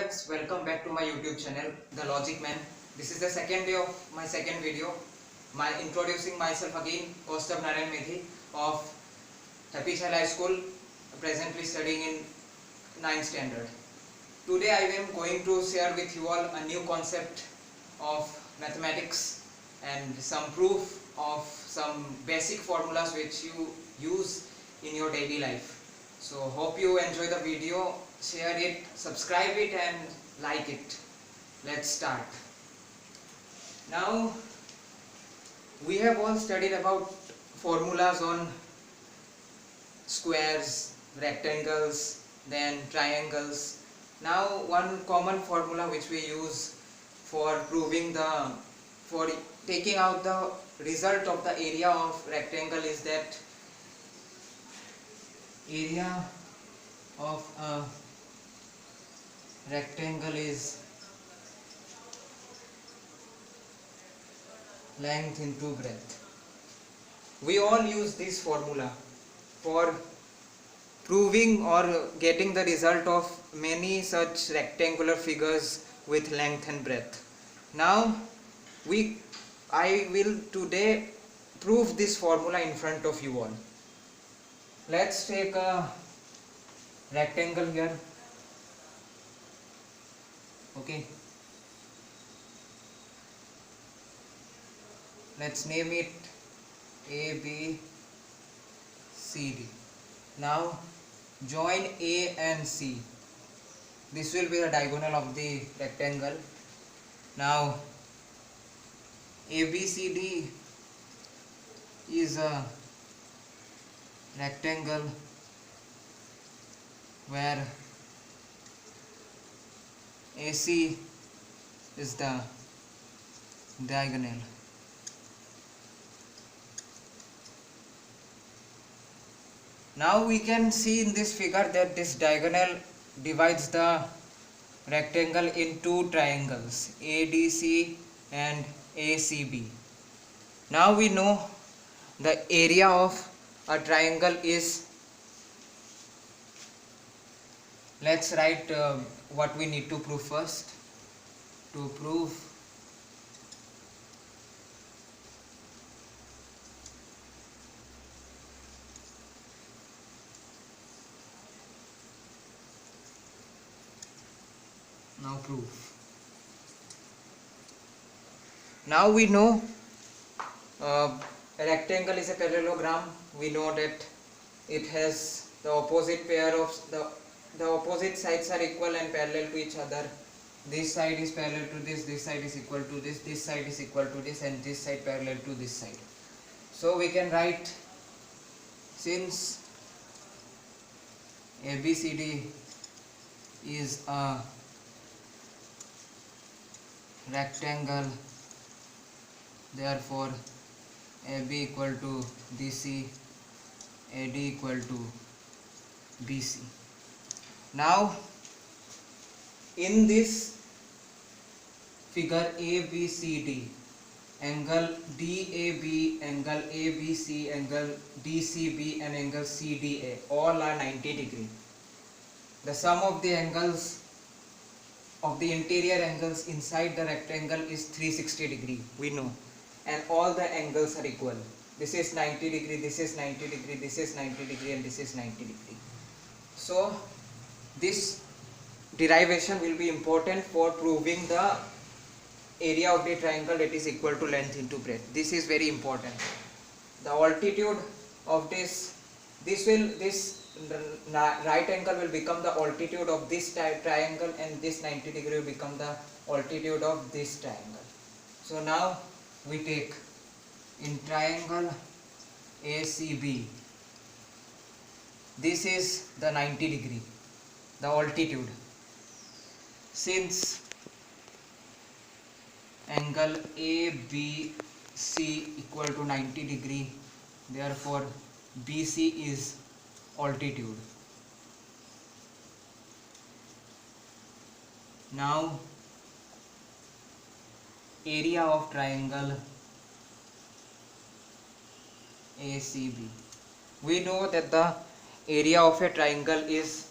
friends, welcome back to my YouTube channel, The Logic Man. This is the second day of my second video. My introducing myself again, Kaustav Narayan Medhi of Happy Child High School, presently studying in 9th standard. Today I am going to share with you all a new concept of mathematics and some proof of some basic formulas which you use in your daily life. So hope you enjoy the video, share it, subscribe it and like it. Let's start. Now we have all studied about formulas on squares, rectangles, then triangles. Now one common formula which we use for taking out the result of the area of rectangle is that area of a rectangle is length into breadth. We all use this formula for proving or getting the result of many such rectangular figures with length and breadth. Now I will today prove this formula in front of you all. Let's take a rectangle here. Okay. Let's name it A, B, C, D. Now join A and C. This will be the diagonal of the rectangle. Now ABCD is a rectangle where AC is the diagonal. Now we can see in this figure that this diagonal divides the rectangle in two triangles, ADC and ACB. Now we know the area of a triangle is, let's write what we need to prove first. To prove now proof. Now we know a rectangle is a parallelogram. We know that it has the opposite pair of the opposite sides are equal and parallel to each other. This side is parallel to this side is equal to this side is equal to this, and this side parallel to this side. So we can write, since ABCD is a rectangle, therefore AB equal to DC, AD equal to BC. Now in this figure ABCD, angle DAB, angle ABC, angle DCB and angle CDA all are 90 degree. The sum of the angles of the interior angles inside the rectangle is 360 degree, we know, and all the angles are equal. This is 90 degree, this is 90 degree, this is 90 degree and this is 90 degree. So this derivation will be important for proving the area of the triangle, that is equal to length into breadth. This is very important. The altitude of this right angle will become the altitude of this triangle, and this 90 degree will become the altitude of this triangle. So now we take in triangle ACB, this is the 90 degree, the altitude. Since angle ABC equal to 90 degree, therefore BC is altitude. Now area of triangle ACB. We know that the area of a triangle is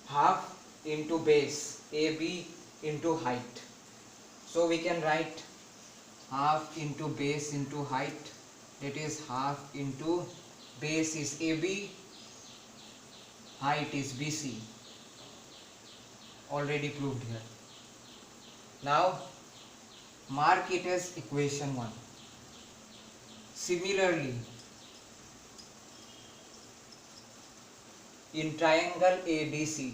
half into base. AB into height. So we can write half into base into height, that is half into base is AB, height is BC, already proved here. Now mark it as equation 1. Similarly, in triangle ADC,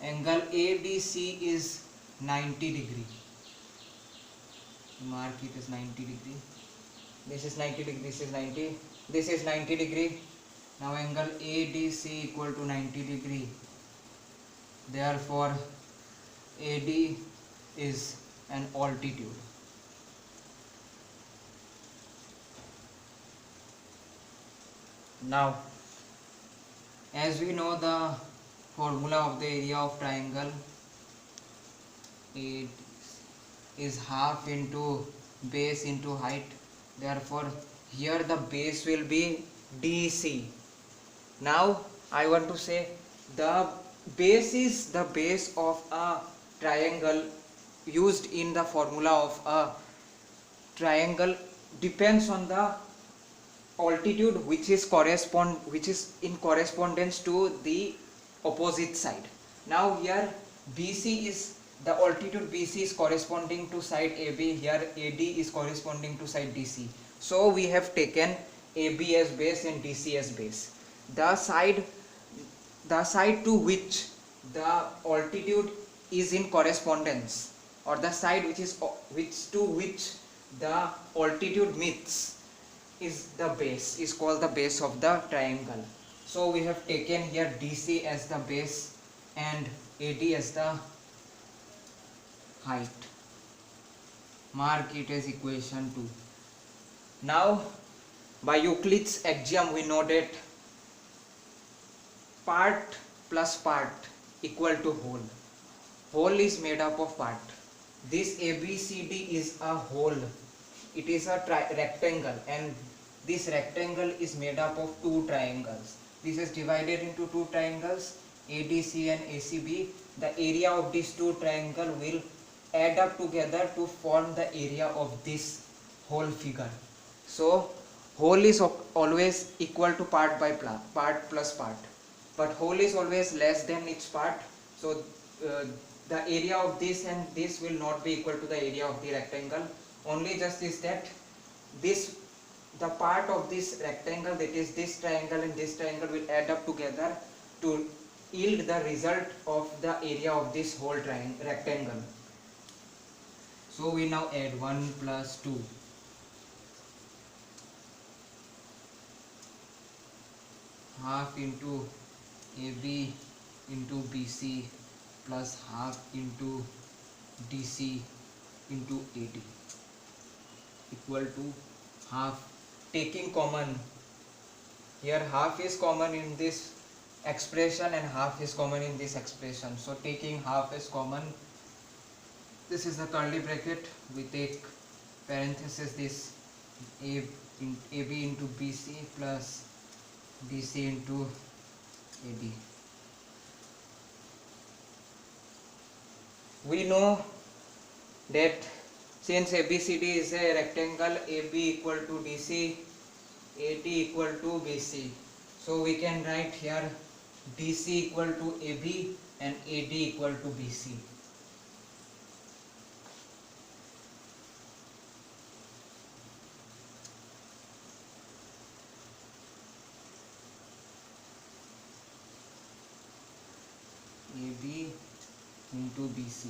angle ADC is 90 degree. Mark it as 90 degree. This is 90 degree, this is 90, this is 90 degree. Now angle ADC equal to 90 degree. Therefore AD is an altitude. Now as we know the formula of the area of triangle, it is half into base into height. Therefore here the base will be DC. Now I want to say the base is the base of a triangle used in the formula of a triangle depends on the altitude which is in correspondence to the opposite side. Now here BC is the altitude, BC is corresponding to side AB, here AD is corresponding to side DC. So we have taken AB as base and DC as base. The side to which the altitude is in correspondence, or the side which the altitude meets, is the base, is called the base of the triangle. So we have taken here DC as the base and AD as the height. Mark it as equation 2. Now by Euclid's axiom we know that part plus part equal to whole. Whole is made up of part. This ABCD is a whole. It is a rectangle, and this rectangle is made up of two triangles. This is divided into two triangles, ADC and ACB. The area of these two triangles will add up together to form the area of this whole figure. So whole is always equal to part plus part, but whole is always less than its part. So the area of this and this will not be equal to the area of the rectangle. Only just is that the part of this rectangle, that is this triangle and this triangle, will add up together to yield the result of the area of this whole rectangle. So we now add 1 plus 2. Half into AB into BC plus half into DC into AD equal to half. Taking common, here half is common in this expression and half is common in this expression. So taking half as common, this is the curly bracket, we take parenthesis this AB into BC plus BC into AD. We know that since ABCD is a rectangle, AB equal to DC, AD equal to BC. So we can write here DC equal to AB and AD equal to BC. AB into BC.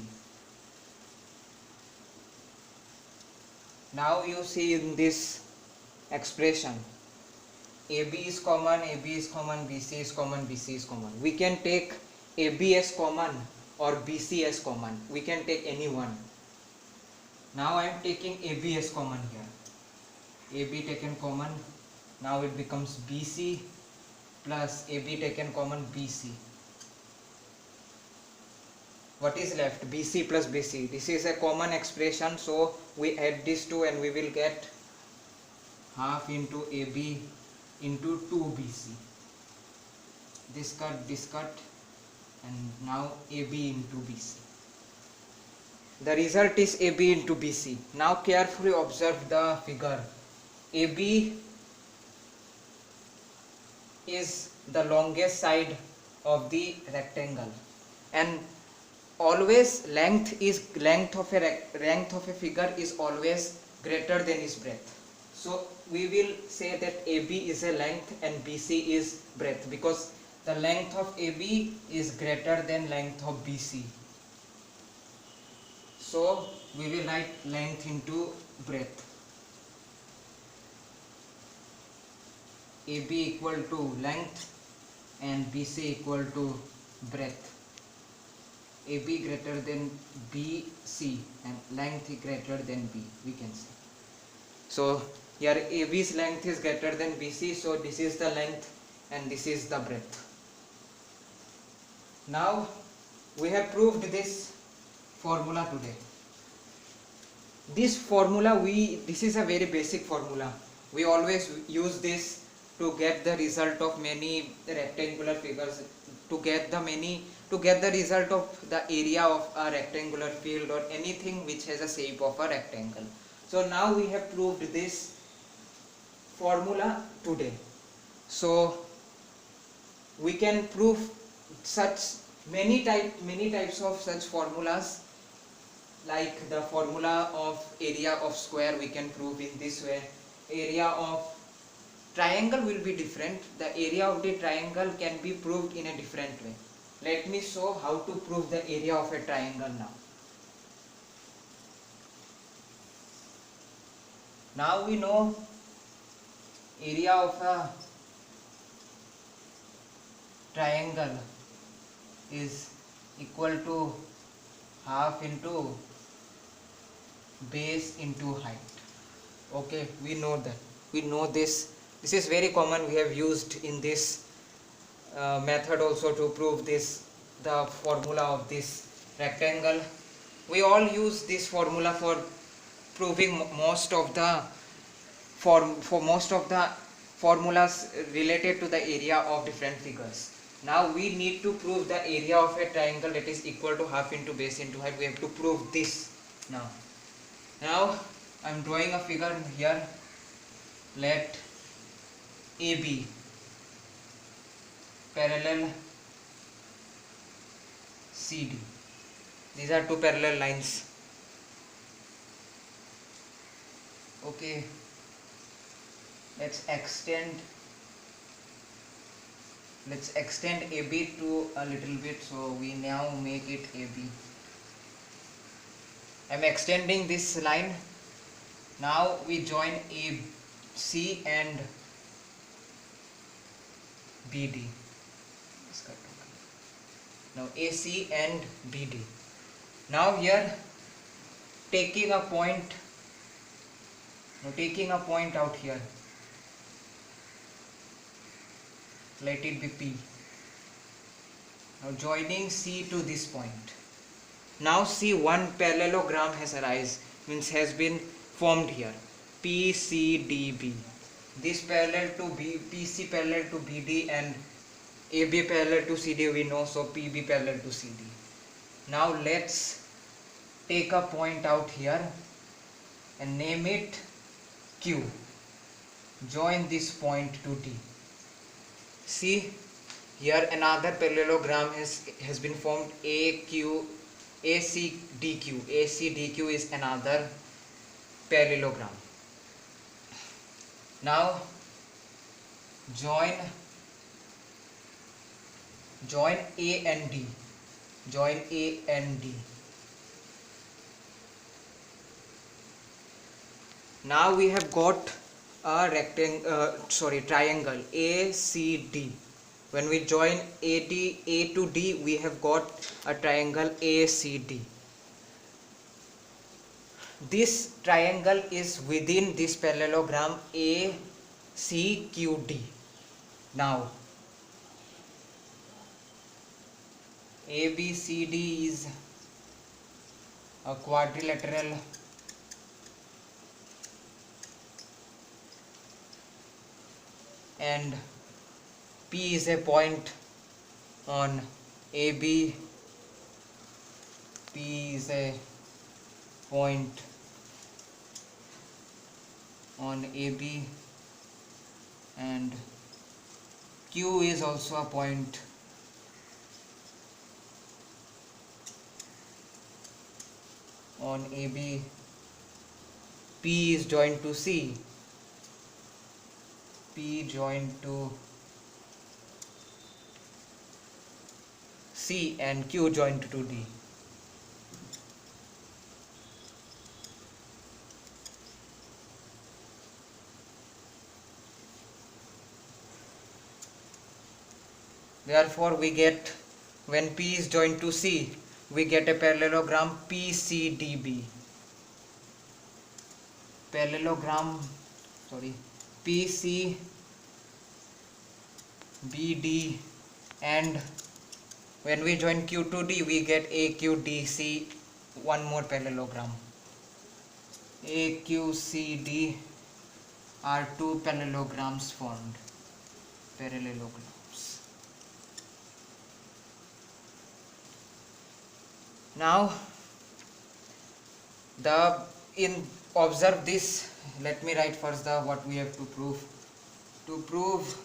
Now you see in this expression, AB is common, AB is common, BC is common, BC is common. We can take AB as common or BC as common. We can take any one. Now I am taking AB as common here. AB taken common. Now it becomes BC plus AB taken common, BC. What is left? BC plus BC. This is a common expression, so we add these two and we will get half into AB into 2BC. This cut, and now AB into BC. The result is AB into BC. Now carefully observe the figure. AB is the longest side of the rectangle, and always length of a figure is always greater than its breadth. So we will say that AB is a length and BC is breadth, because the length of AB is greater than length of BC. So we will write length into breadth. AB equal to length and BC equal to breadth. AB greater than BC and length greater than B, we can say. So here AB's length is greater than BC, so this is the length and this is the breadth. Now we have proved this formula today. This formula, this is a very basic formula. We always use this to get the result of many rectangular figures, to get the result of the area of a rectangular field or anything which has a shape of a rectangle. So now we have proved this formula today. So we can prove such many types of such formulas, like the formula of area of square we can prove in this way. Area of triangle will be different. The area of the triangle can be proved in a different way. Let me show how to prove the area of a triangle now. Now we know area of a triangle is equal to half into base into height. Okay, we know that. We know this. This is very common. We have used in this method also to prove this, the formula of this rectangle. We all use this formula for proving most of the formulas related to the area of different figures. Now we need to prove the area of a triangle, that is equal to half into base into height. We have to prove this now. Now I am drawing a figure here. Let AB parallel CD. These are two parallel lines. Okay, let's extend AB to a little bit, so we now make it AB. I am extending this line. Now we join AC and BD. Now AC and BD. Now here taking a point out here. Let it be P. Now joining C to this point. Now see, one parallelogram has been formed here. PCDB. This parallel to PC parallel to BD and AB parallel to CD we know, so PB parallel to CD. Now let's take a point out here and name it Q. Join this point to D. See, here another parallelogram has been formed, ACDQ. ACDQ is another parallelogram. Now join A and D. Join A and D. Now we have got a triangle ACD. When we join A to D, we have got a triangle ACD. This triangle is within this parallelogram ACQD. Now ABCD is a quadrilateral and P is a point on AB, P is a point on AB and Q is also a point on AB. P is joined to C. P joined to C and Q joined to D. Therefore, we get, when P is joined to C, we get a parallelogram PCDB. Parallelogram, PCBD, and when we join Q to D, we get AQDC, one more parallelogram. AQCD are two parallelograms formed. Parallelograms. Now, observe this. Let me write first what we have to prove. To prove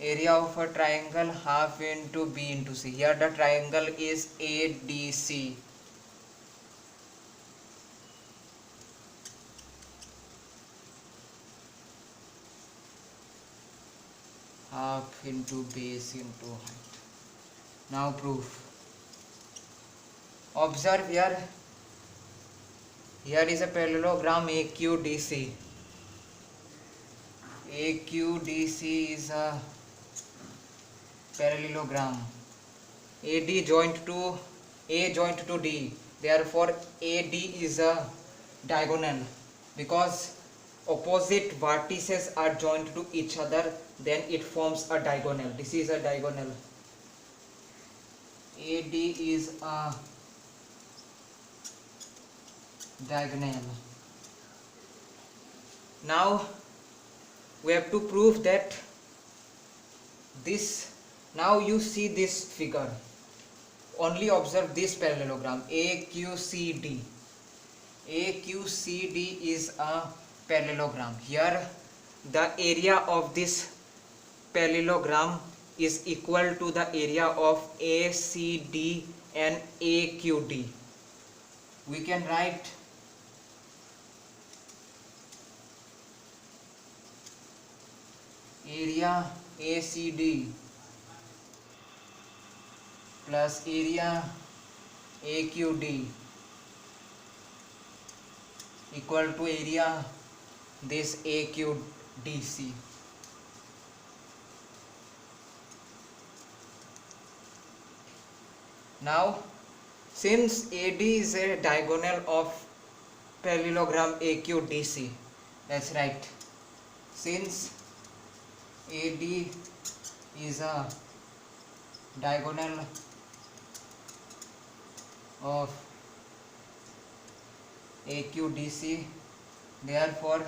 area of a triangle half into B into C. Here the triangle is ADC. Half into base into height. Now proof. Observe here. Here is a parallelogram AQDC. AQDC is a parallelogram. AD joint to A joint to D. Therefore, AD is a diagonal because opposite vertices are joined to each other, then it forms a diagonal. This is a diagonal. AD is a diagonal. Now we have to prove that this. Now you see this figure. Only observe this parallelogram AQCD. AQCD is a parallelogram. Here the area of this parallelogram is equal to the area of ACD and AQD. We can write area ACD plus area AQD equal to area this AQDC. Now, since AD is a diagonal of parallelogram AQDC, that's right. Since AD is a diagonal of AQDC, therefore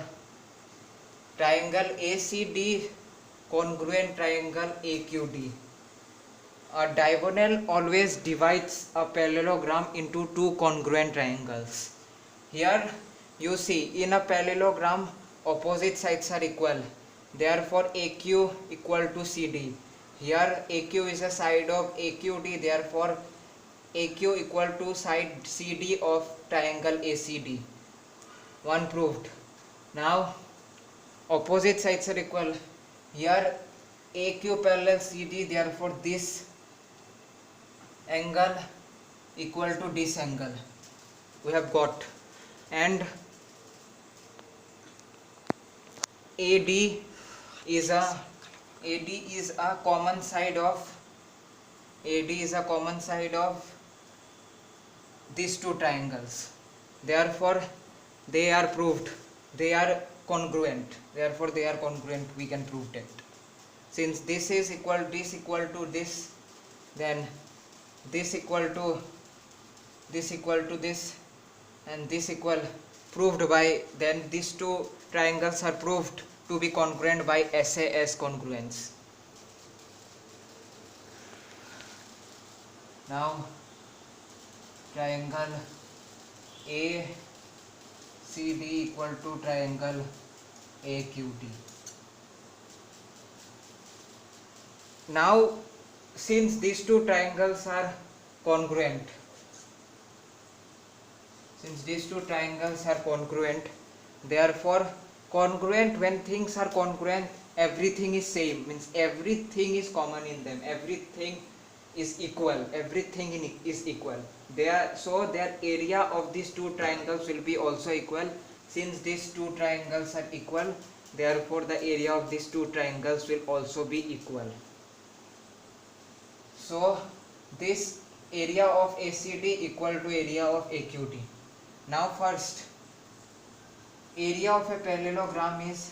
triangle ACD congruent triangle AQD. A diagonal always divides a parallelogram into two congruent triangles. Here you see, in a parallelogram opposite sides are equal, therefore AQ equal to CD. Here AQ is a side of AQD, therefore AQ equal to side CD of triangle ACD. One proved. Now opposite sides are equal. Here AQ parallel CD, therefore this angle equal to this angle we have got, and AD is a common side of these two triangles, therefore they are proved, they are congruent, we can prove that. Since this is equal to this, then this equal to this and this equal, proved by, then these two triangles are proved to be congruent by SAS congruence. Now triangle ACD equal to triangle AQD. Now since these two triangles are congruent, therefore congruent, when things are congruent, everything is same, means everything is common in them, everything is equal, is equal. So their area of these two triangles will be also equal. Since these two triangles are equal, therefore the area of these two triangles will also be equal. So this area of ACD equal to area of AQD. Now first, area of a parallelogram is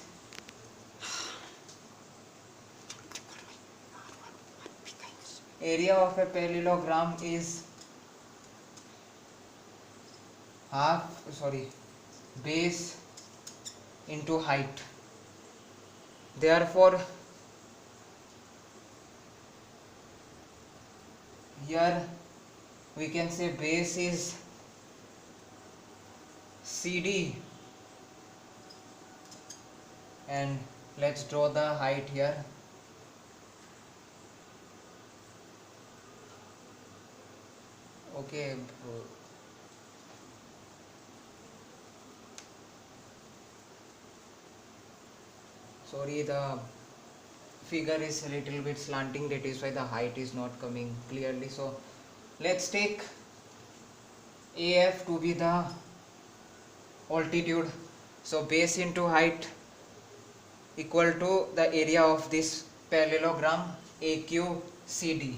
base into height. Therefore here we can say base is CD, and let's draw the height here. Okay, sorry, the figure is a little bit slanting, that is why the height is not coming clearly. So let's take AF to be the altitude. So base into height equal to the area of this parallelogram AQCD.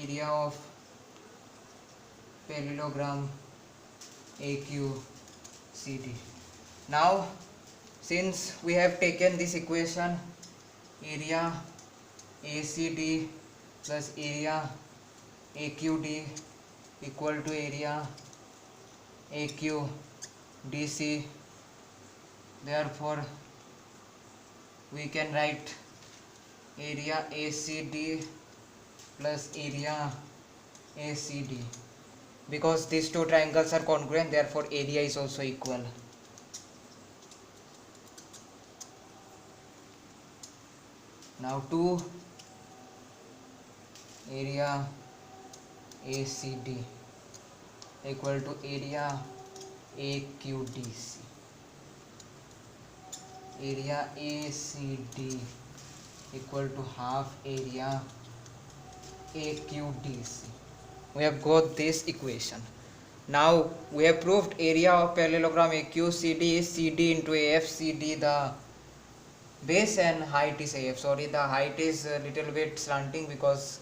Area of parallelogram AQCD. Now since we have taken this equation, area ACD plus area AQD equal to area AQDC, therefore we can write area ACD plus area ACD. Because these two triangles are congruent, therefore area is also equal. Now 2 area ACD equal to area AQDC. Area ACD equal to half area AQDC. We have got this equation. Now we have proved area of parallelogram AQCD is CD into AF. CD the base and height is AF. Sorry, the height is a little bit slanting because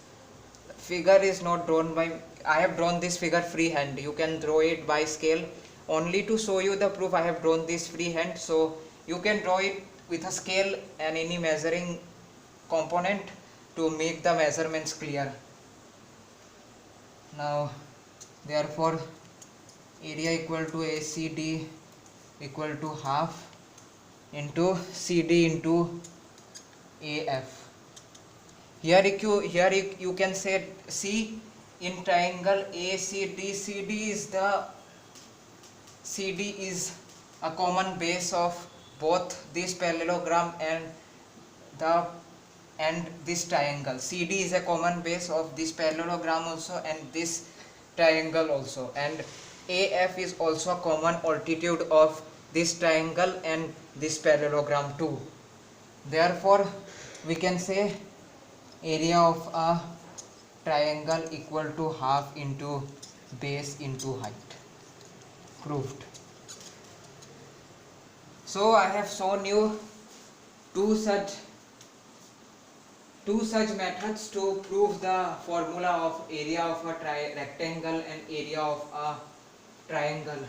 figure is not drawn by, I have drawn this figure freehand. You can draw it by scale. Only to show you the proof I have drawn this freehand, so you can draw it with a scale and any measuring component to make the measurements clear. Now therefore area equal to ACD equal to half into CD into AF. Here you can say, see, in triangle ACD, CD is a common base of both this parallelogram and this triangle. CD is a common base of this parallelogram also and this triangle also, and AF is also a common altitude of this triangle and this parallelogram too. Therefore we can say area of a triangle equal to half into base into height. Proved. So I have shown you two such methods to prove the formula of area of a rectangle and area of a triangle.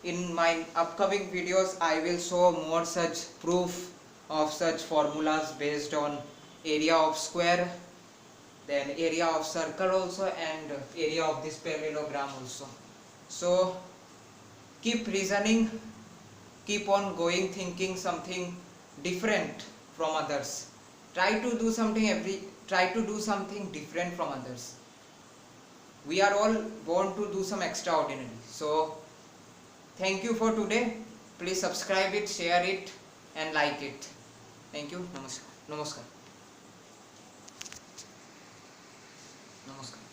In my upcoming videos I will show more such proof of such formulas based on area of square, then area of circle also, and area of this parallelogram also. So keep reasoning keep on going thinking something different from others. Try to do something different from others. We are all born to do some extraordinary. So thank you for today. Please subscribe it, share it and like it. Thank you. Namaskar. Namaskar. Namaskar.